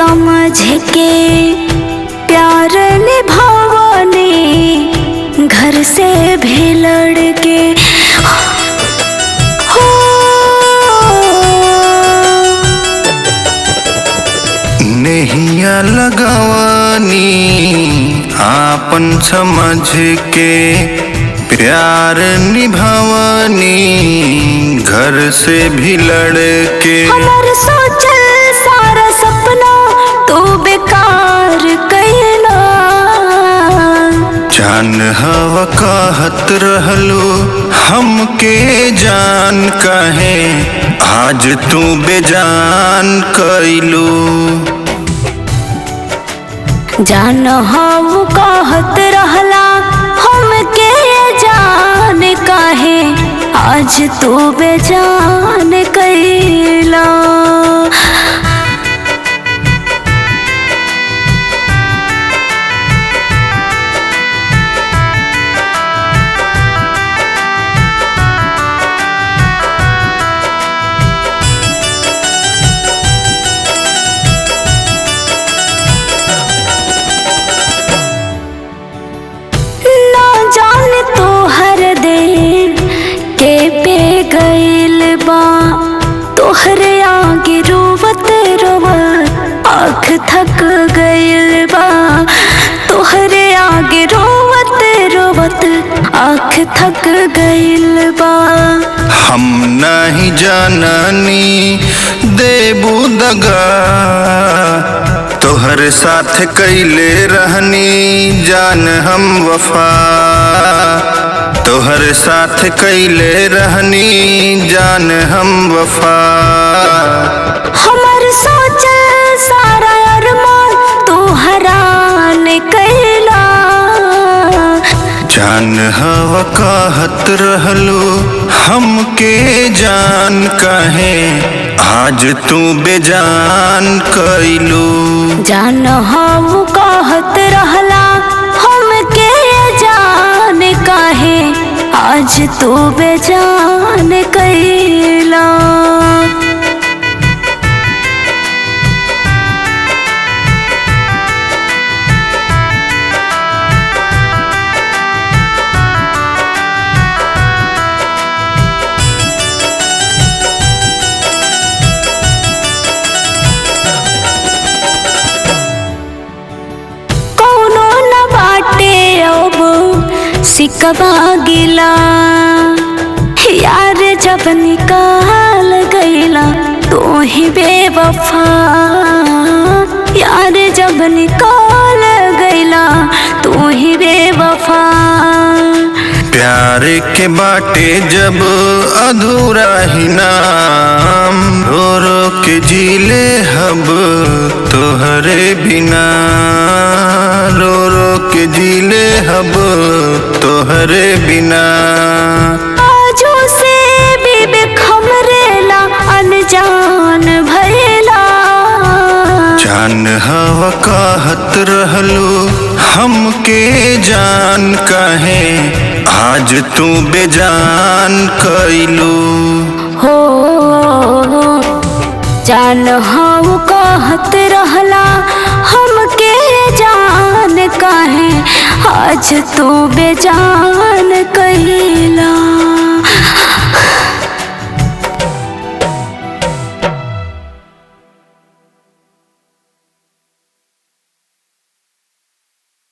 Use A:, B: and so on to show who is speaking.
A: समझ के प्यार निभावने घर से भी लड़के हो।
B: नैया लगवानी आपन समझ के प्यार निभावनी घर से भी लड़के।
A: हमार सोचल सारा सपना तो बेकार कैला।
B: जान हवा कहत रहलू हमके जान कहे आज तू बेजान कैलू।
A: जान हम कहत रहला हमके जान काहे आज तू बेजान कैला। तोहरे आगे रोवत रोवत आँख थक गइल बा। तोहरे आगे रोवत रोवत आँख थक गइल बा।
B: हम नहीं जाननी देबू दगा तोहर साथ कैले रहनी जान हम वफा। तोहर साथ कैले रहनी जान हम वफा।
A: हमर सोचल सारा अरमान तू हरान कैला।
B: जान हवा कहत रहलू हमके जान कहे आज तू बेजान कैलू।
A: जान हम कहत रहला हमके जान काहे आज तू बेजान कैला। सिकवा गिला यार जब निकाल गइला तो ही बेवफा। यार जब निकाल गइला तो ही बेवफा।
B: प्यार के बाटे जब अधूरा ही नाम रो रो के जीले हब तोहरे बिना। रो रो के जीले हब तोहरे बिना।
A: आजो से भी बेखमरेला अनजान भइला।
B: जान हवा कहत रहलू हमके जान कहे आज तू बेजान कैलू।
A: हो जान हम कहत रहला हमके जान काहे आज तू बेजान कैला।